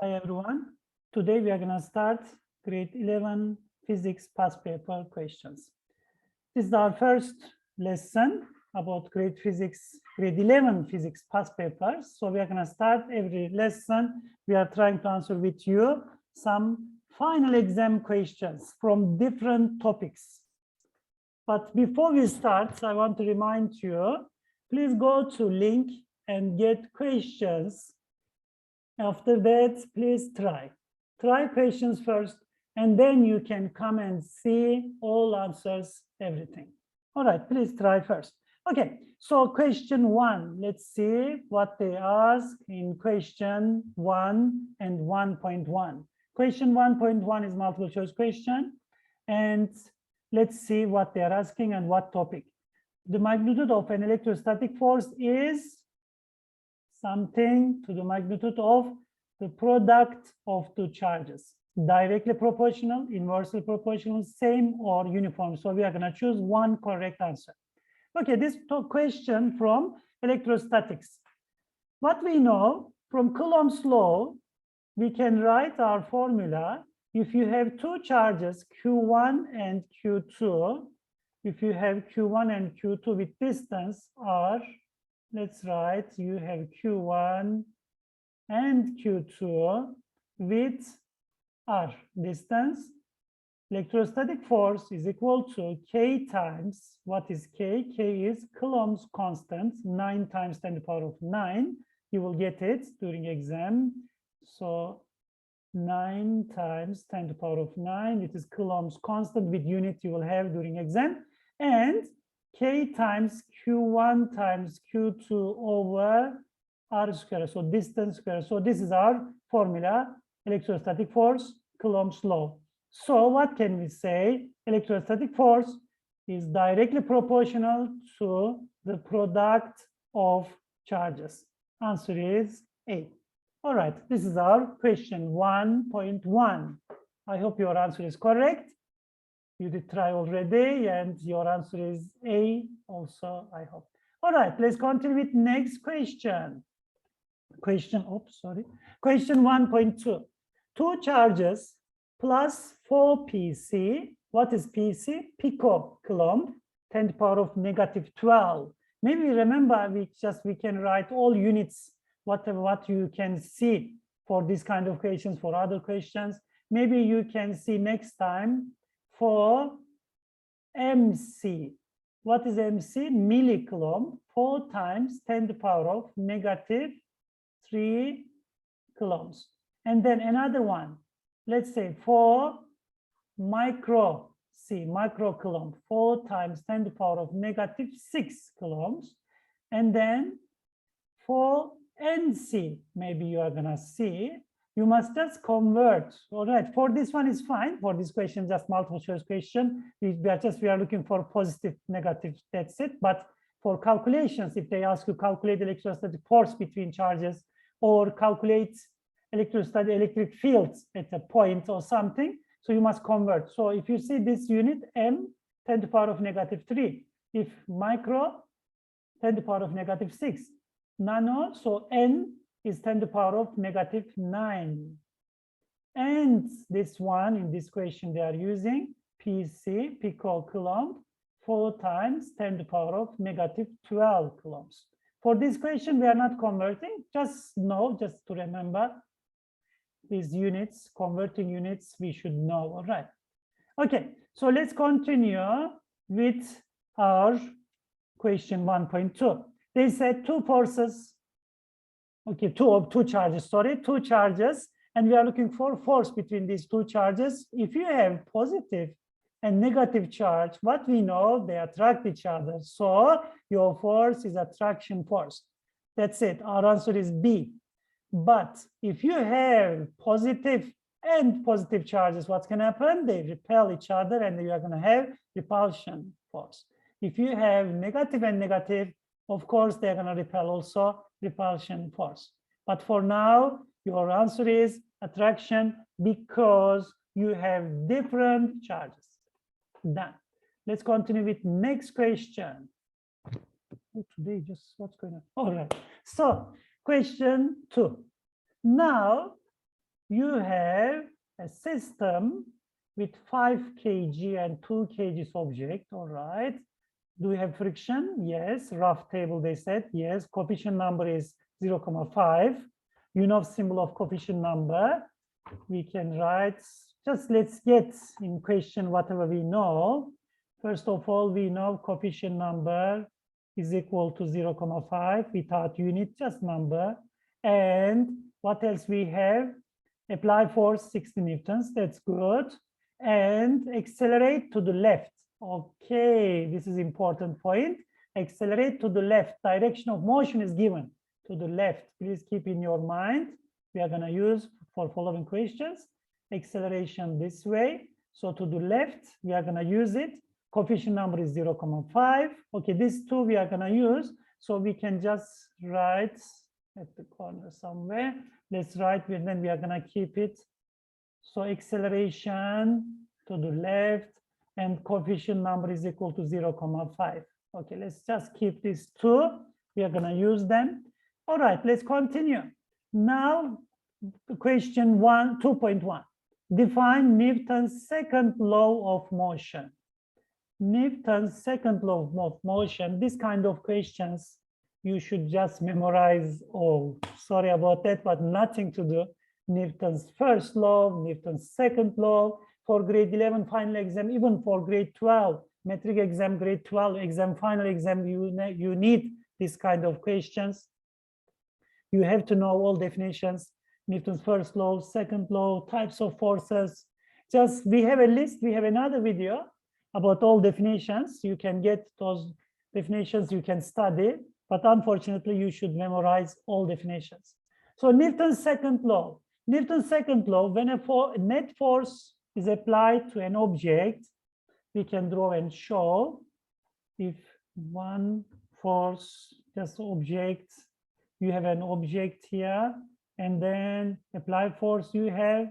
Hi everyone. Today we are going to start grade 11 physics past paper questions. This is our first lesson about grade 11 physics past papers. So we are going to start every lesson. We are trying to answer with you some final exam questions from different topics. But before we start, I want to remind you, please go to link and get questions. After that, please try questions first, and then you can come and see all answers, everything. All right, please try first. Okay, so question 1, let's see what they ask in question 1 and 1.1. Question 1.1 is multiple choice question, and let's see what they are asking and what topic. The magnitude of an electrostatic force is something to the magnitude of the product of two charges, directly proportional, inversely proportional, same, or uniform. So we are going to choose one correct answer. Okay, this question from electrostatics. What we know from Coulomb's law, we can write our formula. If you have two charges, Q1 and Q2, if you have Q1 and Q2 with distance R, let's write you have Q1 and Q2 with R distance. Electrostatic force is equal to K times, what is K? K is Coulomb's constant, 9 times 10 to the power of 9. You will get it during exam. So 9 times 10 to the power of 9, it is Coulomb's constant with unit you will have during exam. And K times Q1 times Q2 over R square, so distance square. So this is our formula, electrostatic force, Coulomb's law. So what can we say? Electrostatic force is directly proportional to the product of charges. Answer is A. All right, this is our question 1.1. I hope your answer is correct. You did try already, and your answer is A also, I hope. All right, let's continue with next question. Question 1.2. Two charges plus 4 PC. What is PC? Picocoulomb, 10 to the power of negative 12. Maybe remember, we can write all units, what you can see for this kind of questions, for other questions. Maybe you can see next time for MC. What is MC? Millicoulomb, 4 times 10 to the power of negative 3 coulombs. And then another one, let's say for microcoulomb, 4 times 10 to the power of negative 6 coulombs. And then for NC, maybe you are gonna see, you must just convert. All right, for this one is fine. For this question, just multiple choice question. We are looking for positive, negative, that's it. But for calculations, if they ask you calculate electrostatic force between charges or calculate electric fields at a point or something, so you must convert. So if you see this unit, M, 10 to the power of negative 3. If micro, 10 to the power of negative 6. Nano, so N is 10 to the power of negative 9. And this one, in this question, they are using PC, picocoulomb, 4 times 10 to the power of negative 12 coulombs. For this question, we are not converting. Just to remember these units, converting units, we should know. All right. Okay, so let's continue with our question 1.2. They said two forces, okay, two charges, and we are looking for force between these two charges. If you have positive and negative charge, what we know, they attract each other. So your force is attraction force. That's it. Our answer is B. But if you have positive and positive charges, what's going to happen? They repel each other, and you are going to have repulsion force. If you have negative and negative, of course, they're going to repel also repulsion force. But for now, your answer is attraction because you have different charges. Done. Let's continue with next question. Oh, today, just what's going on? All right. So question 2. Now you have a system with 5 kg and 2 kg object, all right. Do we have friction? Yes. Rough table, they said, yes. Coefficient number is 0.5. You know symbol of coefficient number. We can write, just let's get in question whatever we know. First of all, we know coefficient number is equal to 0.5 without unit, just number. And what else we have? Apply force 60 newtons, that's good. And accelerate to the left. Okay, this is important point. Accelerate to the left. Direction of motion is given to the left. Please keep in your mind. We are going to use for following questions. Acceleration this way. So to the left, we are going to use it. Coefficient number is 0.5. Okay, these two we are going to use. So we can just write at the corner somewhere. Let's write, and then we are going to keep it. So acceleration to the left and coefficient number is equal to 0.5. Okay, let's just keep these two. We are going to use them. All right, let's continue. Now, question 2.1. Define Newton's second law of motion. Newton's second law of motion, this kind of questions, you should just memorize all. Sorry about that, but nothing to do. Newton's first law, Newton's second law, for grade 11 final exam, even for grade 12, metric exam, grade 12 exam, final exam, you need this kind of questions. You have to know all definitions, Newton's first law, second law, types of forces. Just, we have a list, we have another video about all definitions. You can get those definitions, you can study, but unfortunately you should memorize all definitions. So Newton's second law. Newton's second law, when a net force is applied to an object, we can draw and show if one force, just object, you have an object here, and then apply force, you have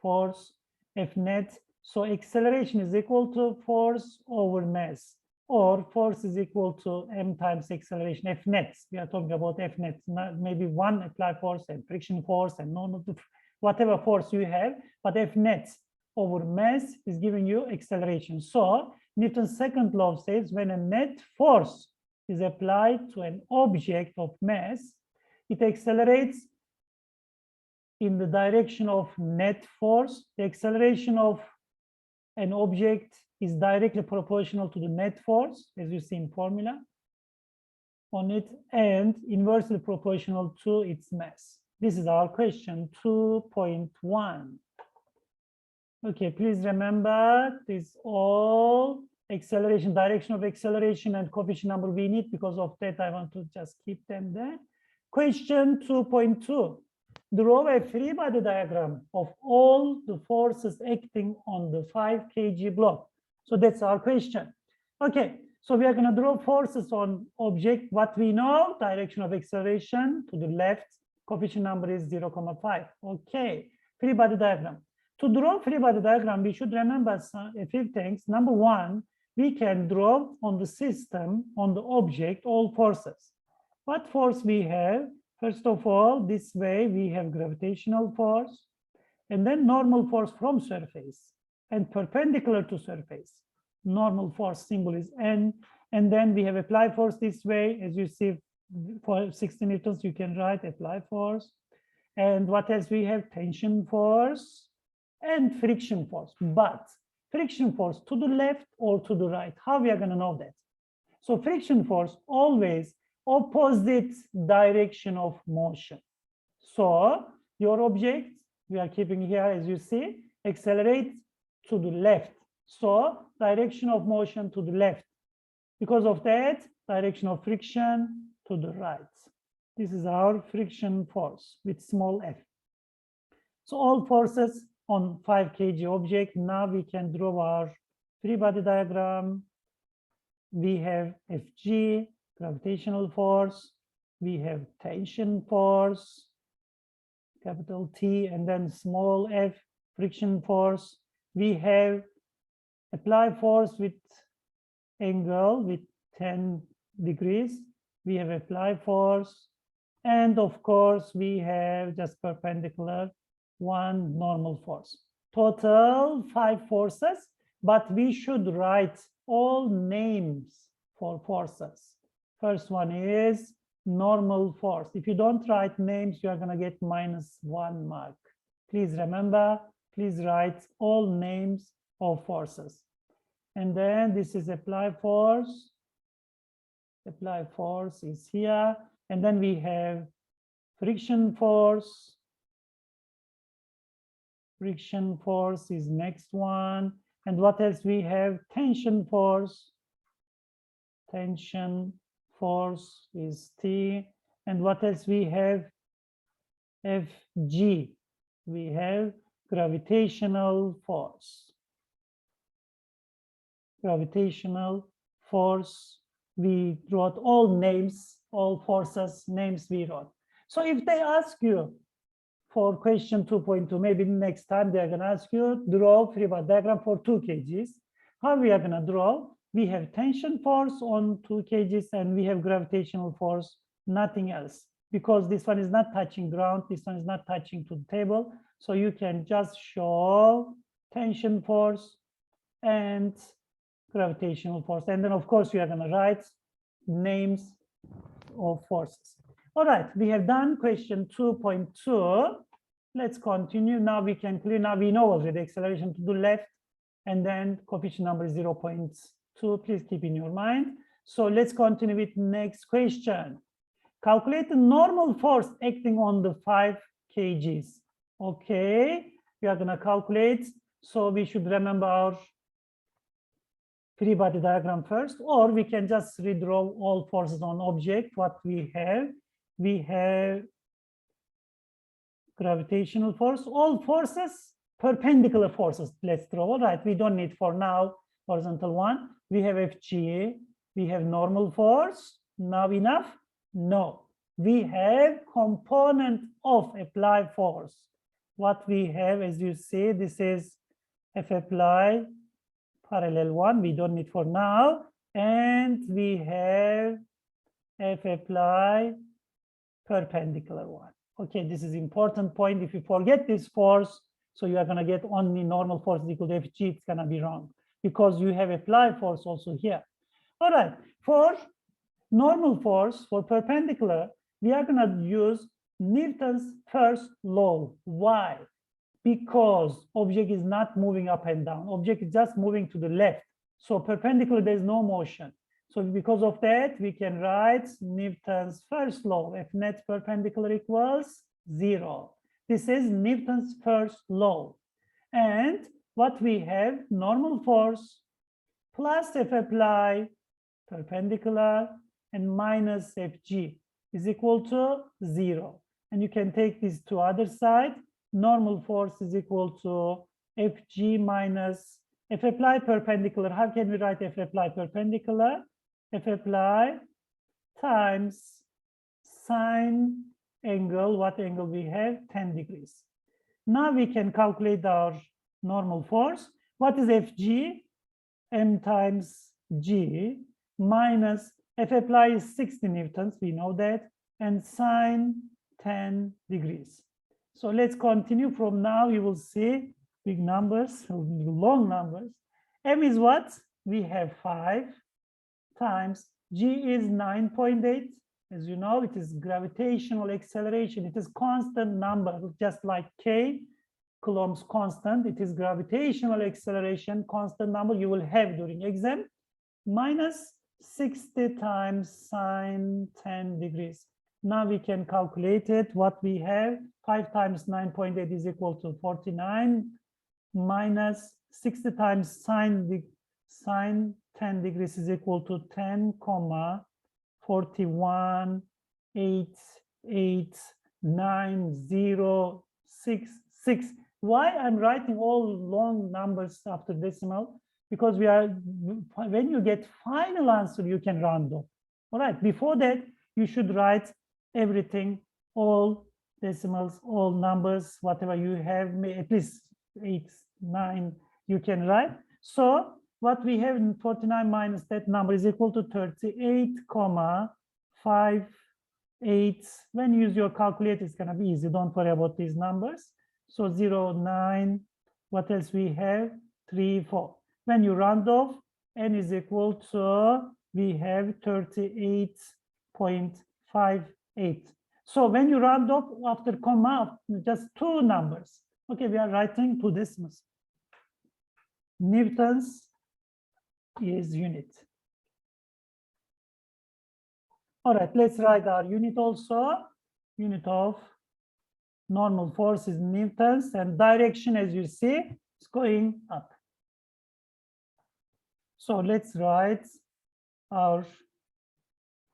force F net. So acceleration is equal to force over mass, or force is equal to m times acceleration, F net. We are talking about F net, maybe one apply force and friction force and whatever force you have, but F net over mass is giving you acceleration. So Newton's second law says when a net force is applied to an object of mass, it accelerates in the direction of net force. The acceleration of an object is directly proportional to the net force, as you see in formula on it, and inversely proportional to its mass. This is our question 2.1. Okay, please remember this all acceleration, direction of acceleration and coefficient number we need. Because of that, I want to just keep them there. Question 2.2. Draw a free body diagram of all the forces acting on the 5 kg block. So that's our question. Okay, so we are going to draw forces on object. What we know, direction of acceleration to the left, coefficient number is 0.5. Okay, free body diagram. To draw free body diagram, we should remember a few things. Number one, we can draw on the system, on the object, all forces. What force we have? First of all, this way we have gravitational force, and then normal force from surface and perpendicular to surface. Normal force symbol is N, and then we have apply force this way. As you see, for 60 newtons, you can write apply force. And what else we have? Tension force and friction force. But friction force to the left or to the right, how we are going to know that? So friction force always opposite direction of motion. So your object, we are keeping here, as you see, accelerate to the left. So direction of motion to the left. Because of that, direction of friction to the right. This is our friction force with small f. So all forces on 5 kg object. Now we can draw our free body diagram. We have Fg, gravitational force. We have tension force, capital T, and then small f, friction force. We have apply force with angle with 10 degrees. We have apply force. And of course, we have just perpendicular one normal force. Total 5 forces, but we should write all names for forces. First one is normal force. If you don't write names, you are going to get -1 mark. Please remember, please write all names of forces. And then this is apply force. Apply force is here. And then we have friction force. Friction force is next one. And what else we have? Tension force. Tension force is T. And what else we have? Fg. We have gravitational force. Gravitational force. We wrote all names, all forces, names we wrote. So if they ask you for question 2.2, maybe next time they're going to ask you draw free body diagram for 2 kgs. How we are going to draw? We have tension force on 2 kgs and we have gravitational force, nothing else. Because this one is not touching ground, this one is not touching to the table. So you can just show tension force and gravitational force. And then, of course, you are going to write names of forces. All right, we have done question 2.2. Let's continue. Now we can clear. Now we know already acceleration to the left, and then coefficient number is 0.2. Please keep in your mind. So let's continue with next question. Calculate the normal force acting on the 5 kgs. Okay, we are going to calculate. So we should remember our free body diagram first, or we can just redraw all forces on object. What we have gravitational force, all forces, perpendicular forces. Let's draw. All right, we don't need for now horizontal one. We have Fg, we have normal force. Now enough? No. We have component of applied force. What we have, as you see, this is F apply parallel one. We don't need for now. And we have F apply perpendicular one. Okay, this is important point. If you forget this force, so you are going to get only normal force is equal to Fg, it's going to be wrong because you have applied force also here. All right, for normal force, for perpendicular, we are going to use Newton's first law. Why? Because object is not moving up and down. Object is just moving to the left. So perpendicular, there is no motion. So because of that, we can write Newton's first law. F net perpendicular equals 0. This is Newton's first law. And what we have, normal force plus F apply perpendicular and minus Fg is equal to 0. And you can take this to other side. Normal force is equal to Fg minus F apply perpendicular. How can we write F apply perpendicular? F apply times sine angle. What angle we have? 10 degrees. Now we can calculate our normal force. What is Fg? M times G minus F apply is 60 newtons. We know that. And sine 10 degrees. So let's continue. From now, you will see big numbers, long numbers. M is what? We have 5 times G is 9.8. As you know, it is gravitational acceleration. It is constant number, just like K, Coulomb's constant. It is gravitational acceleration, constant number you will have during exam, minus 60 times sine 10 degrees. Now we can calculate it. What we have, 5 times 9.8 is equal to 49, minus 60 times sine 10 degrees is equal to 10, 41, 8, 8, 9, 0, 6, 6. Why I'm writing all long numbers after decimal? Because when you get final answer, you can round off. All right, before that, you should write everything, all decimals, all numbers, whatever you have, at least 8, 9, you can write. So what we have in 49 minus that number is equal to 38,58. When you use your calculator, it's going to be easy. Don't worry about these numbers. So 0, 9. What else we have? 3, 4. When you round off, n is equal to, we have 38.58. So when you round off after comma, just two numbers. Okay, we are writing two decimals. Newtons is unit. All right, let's write our unit also. Unit of normal force is newtons, and direction, as you see, is going up. So let's write our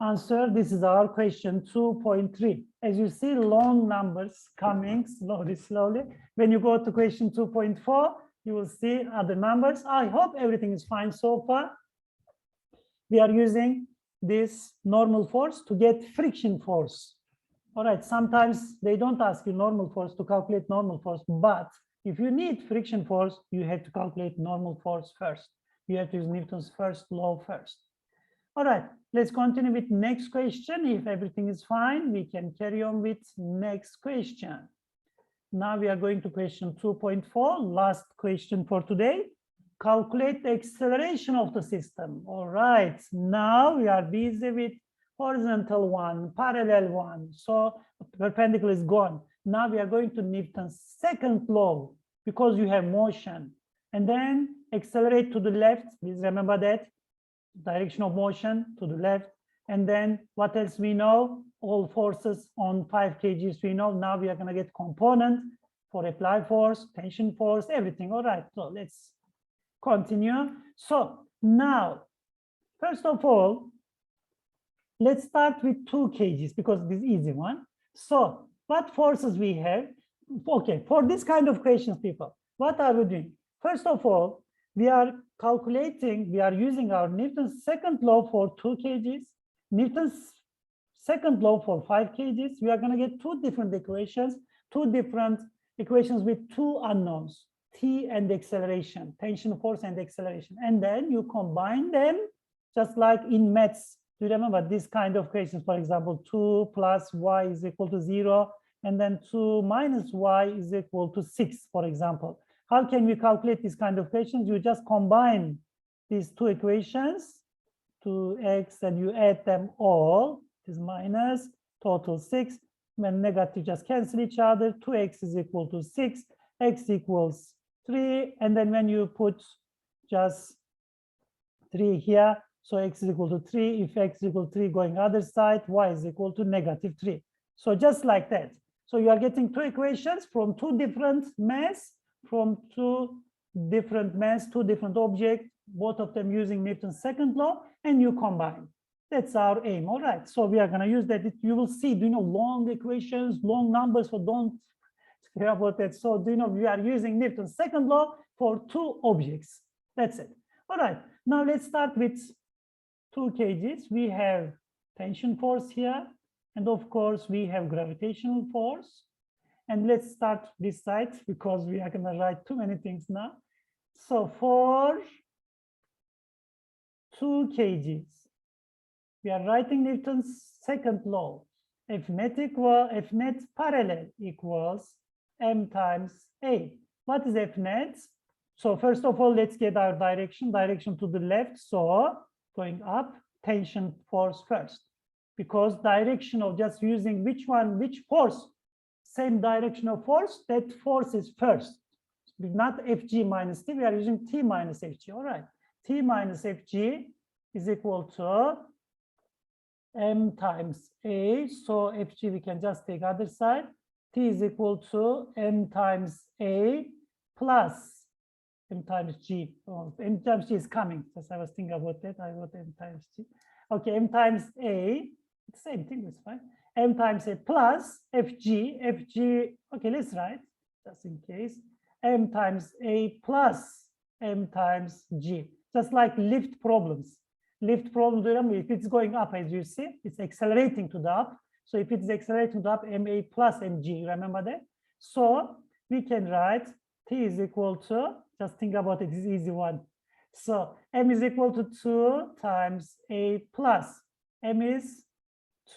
answer. This is our question 2.3. As you see, long numbers coming slowly. When you go to question 2.4, you will see other numbers. I hope everything is fine so far. We are using this normal force to get friction force. All right, sometimes they don't ask you normal force to calculate normal force, but if you need friction force, you have to calculate normal force first. You have to use Newton's first law first. All right, let's continue with next question. If everything is fine, we can carry on with next question. Now we are going to question 2.4, last question for today. Calculate the acceleration of the system. All right, now we are busy with horizontal one, parallel one. So perpendicular is gone. Now we are going to Newton's second law because you have motion. And then accelerate to the left. Please remember that. Direction of motion to the left. And then what else we know? All forces on 5 kgs we know. Now we are going to get component for applied force, tension force, everything. All right, so let's continue. So now, first of all, let's start with 2 kgs because this is easy one. So what forces we have? Okay, for this kind of questions, people, what are we doing? First of all, we are calculating, we are using our Newton's second law for 2 kgs, Newton's second law for 5 kgs. We are going to get two different equations with two unknowns, T and acceleration, tension force and acceleration. And then you combine them just like in maths. Do you remember this kind of questions? For example, 2 plus y is equal to 0, and then 2 minus y is equal to 6, for example. How can we calculate these kind of questions? You just combine these two equations, 2x, and you add them all. This minus, total 6. When negative, just cancel each other. 2x is equal to 6, x equals 3. And then when you put just 3 here, so x is equal to 3. If x is equal to 3 going other side, y is equal to negative 3. So just like that. So you are getting two equations from two different mass, two different objects, both of them using Newton's second law, and you combine. That's our aim. All right. So we are going to use that. You will see, do you know, long equations, long numbers, so don't care about that. So do you know, we are using Newton's second law for two objects. That's it. All right. Now let's start with 2 kgs. We have tension force here. And of course, we have gravitational force. And let's start this side because we are going to write too many things now. So for 2 kgs, we are writing Newton's second law. F net parallel equals m times a. What is F net? So first of all, let's get our direction to the left. So going up, tension force first, because direction of just using which force, same direction of force, that force is first. Not Fg minus T, we are using T minus Fg. All right, T minus Fg is equal to m times a. So Fg we can just take other side. T is equal to m times a plus m times g. Oh, m times g is coming. Just I was thinking about that. I wrote m times g. Okay, m times a. It's the same thing. That's fine. M times a plus Fg. Okay, let's write just in case. M times a plus m times g. Just like lift problems. Lift problem, remember, if it's going up, as you see, it's accelerating to the up. So if it's accelerating to the up, ma plus mg, remember that? So we can write T is equal to, just think about it, this easy one. So m is equal to 2 times a plus. M is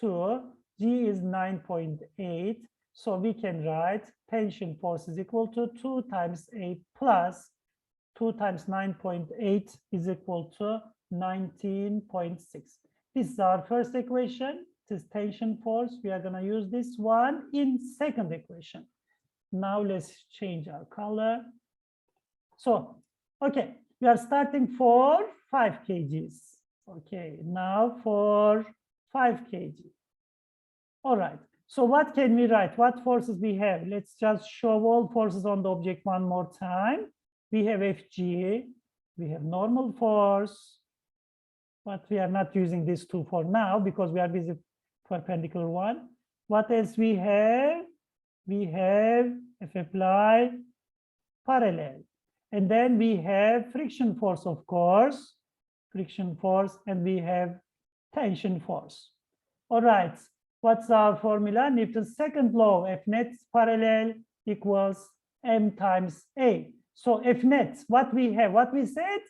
2, g is 9.8. So we can write tension force is equal to 2 times 8 plus 2 times 9.8 is equal to 19.6. This is our first equation. This is tension force. We are going to use this one in second equation. Now let's change our color. So, okay, we are starting for 5 kgs. Okay, now for 5 kg. All right. So what can we write? What forces we have? Let's just show all forces on the object one more time. We have Fg, we have normal force, but we are not using these two for now because we are busy perpendicular one. What else we have? We have F apply parallel. And then we have friction force, of course, friction force, and we have tension force. All right. What's our formula? Newton's second law, F net parallel equals m times a. So F net, what we have, what we said,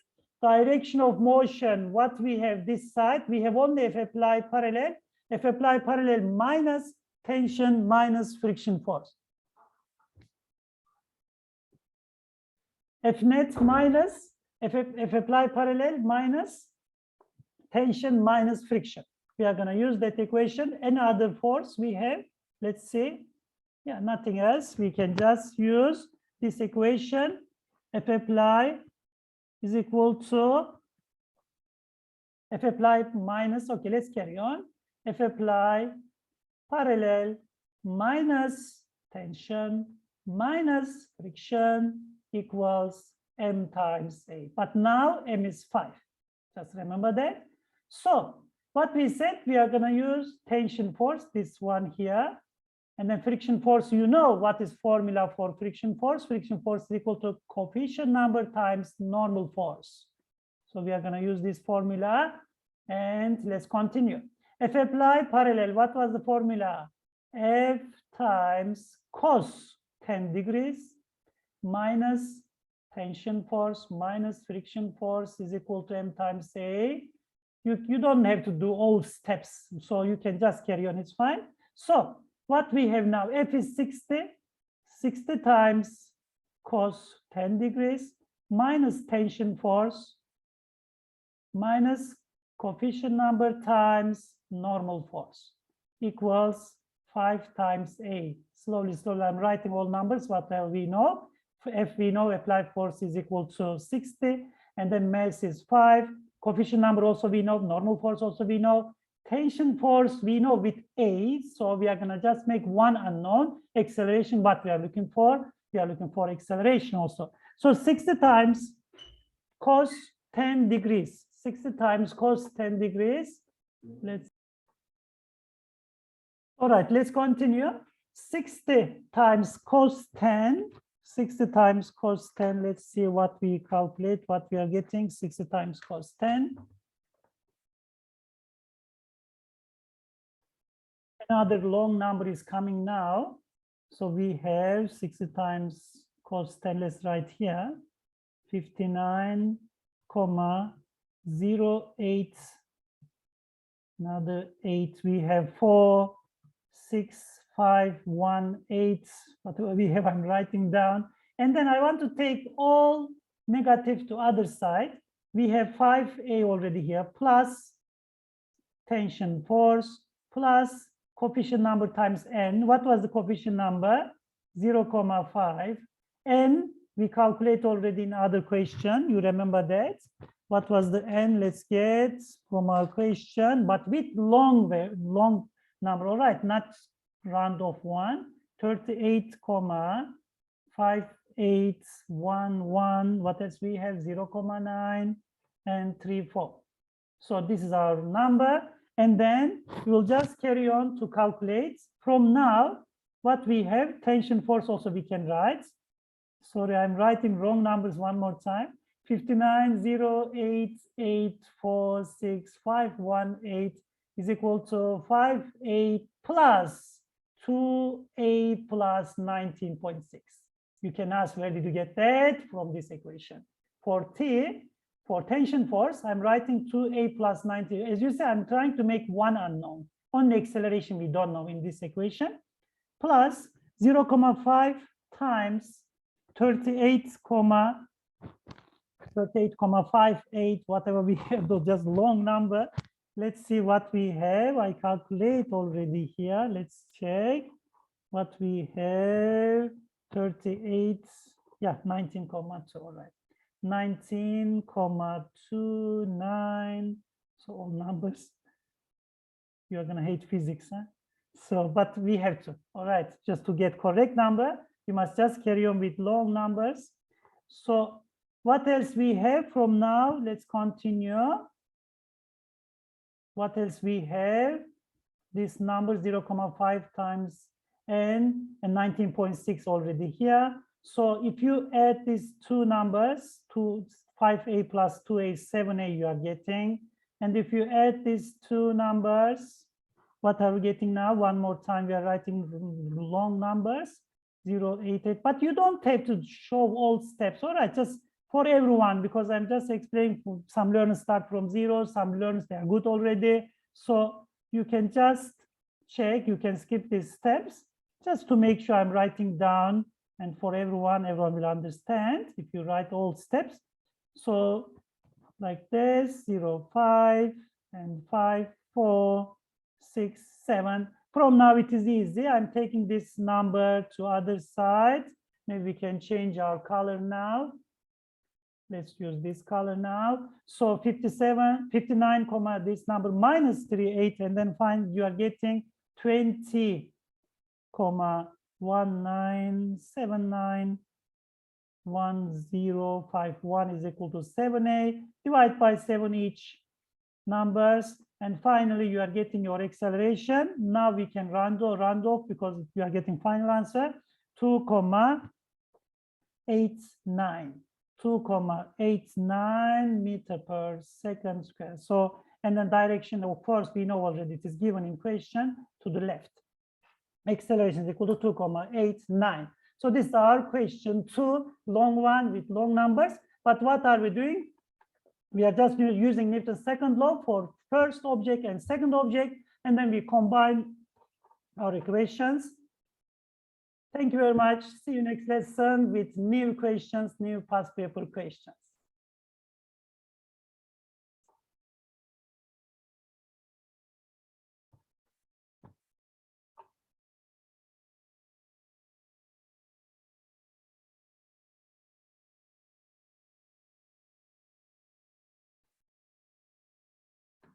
direction of motion, what we have this side, we have only F applied parallel minus tension minus friction force. F net minus F applied parallel minus tension minus friction. We are going to use that equation. Any other force we have, let's see. Yeah, nothing else. We can just use this equation. F apply is equal to F apply minus, okay, let's carry on. F apply parallel minus tension minus friction equals m times a. But now m is 5. Just remember that. So what we said, we are going to use tension force, this one here, and then friction force. You know what is formula for friction force? Friction force is equal to coefficient number times normal force. So we are going to use this formula, and let's continue. F apply parallel, what was the formula? F times cos 10 degrees minus tension force minus friction force is equal to m times a. You don't have to do all steps, so you can just carry on, it's fine. So what we have now, F is 60 times cos 10 degrees minus tension force minus coefficient number times normal force equals 5 times a. Slowly, I'm writing all numbers, what we know. For F we know applied force is equal to 60, and then mass is 5. Coefficient number also we know, normal force also we know, tension force we know with A, so we are going to just make one unknown. Acceleration, what we are looking for? We are looking for acceleration also. So 60 times cos 10 degrees. 60 times cos 10 degrees. All right, let's continue. 60 times cos 10. 60 times cos 10, let's see what we calculate, what we are getting. 60 times cos 10. Another long number is coming now. So we have 60 times cos 10, let's write here, 59,08. Another 8, we have 4, 6, 5, 1, 8, whatever we have, I'm writing down. And then I want to take all negative to other side. We have 5a already here, plus tension force, plus coefficient number times n. What was the coefficient number? 0,5. N, we calculate already in other question. You remember that. What was the n? Let's get from our question, but with long number. All right, not round of 1. 38,5811. What else we have? 0,9 and 34. So this is our number. And then we'll just carry on to calculate. From now, what we have, tension force also we can write. Sorry, I'm writing wrong numbers one more time. 59,088,46518 is equal to 5a plus 2a plus 19.6. You can ask, where did you get that? From this equation. For T, for tension force, I'm writing 2a plus 19. As you see, I'm trying to make one unknown. Only acceleration we don't know in this equation. Plus 0.5 times 38,58, whatever we have, just long number. Let's see what we have. I calculate already here. Let's check what we have. 38, yeah, 19,2, all right. 19,29, so all numbers. You're gonna hate physics, huh? So, but we have to, all right, just to get correct number, you must just carry on with long numbers. So what else we have from now? Let's continue. What else we have? This number 0.5 times n and 19.6 already here. So if you add these two numbers, 5a plus 2a, 7a, you are getting. And if you add these two numbers, what are we getting now? One more time, we are writing long numbers, 0, 8, 8. But you don't have to show all steps, all right? Just for everyone, because I'm just explaining, some learners start from 0, some learners, they are good already. So you can just check, you can skip these steps, just to make sure I'm writing down, and for everyone will understand if you write all steps. So like this, 0, 5, and 5, 4, 6, 7. From now it is easy. I'm taking this number to other side. Maybe we can change our color now. Let's use this color now. So 59, this number minus 3, 8, and then find you are getting 20,1979. 1051 is equal to 7a. Divide by 7 each numbers, and finally you are getting your acceleration. Now we can round off because you are getting final answer 2,89. 2,89 meter per second square. So, and then direction, of course, we know already, it is given in question, to the left. Acceleration is equal to 2,89. So this is our question 2, long one with long numbers. But what are we doing? We are just using Newton's second law for first object and second object, and then we combine our equations. Thank you very much. See you next lesson with new questions, new past paper questions.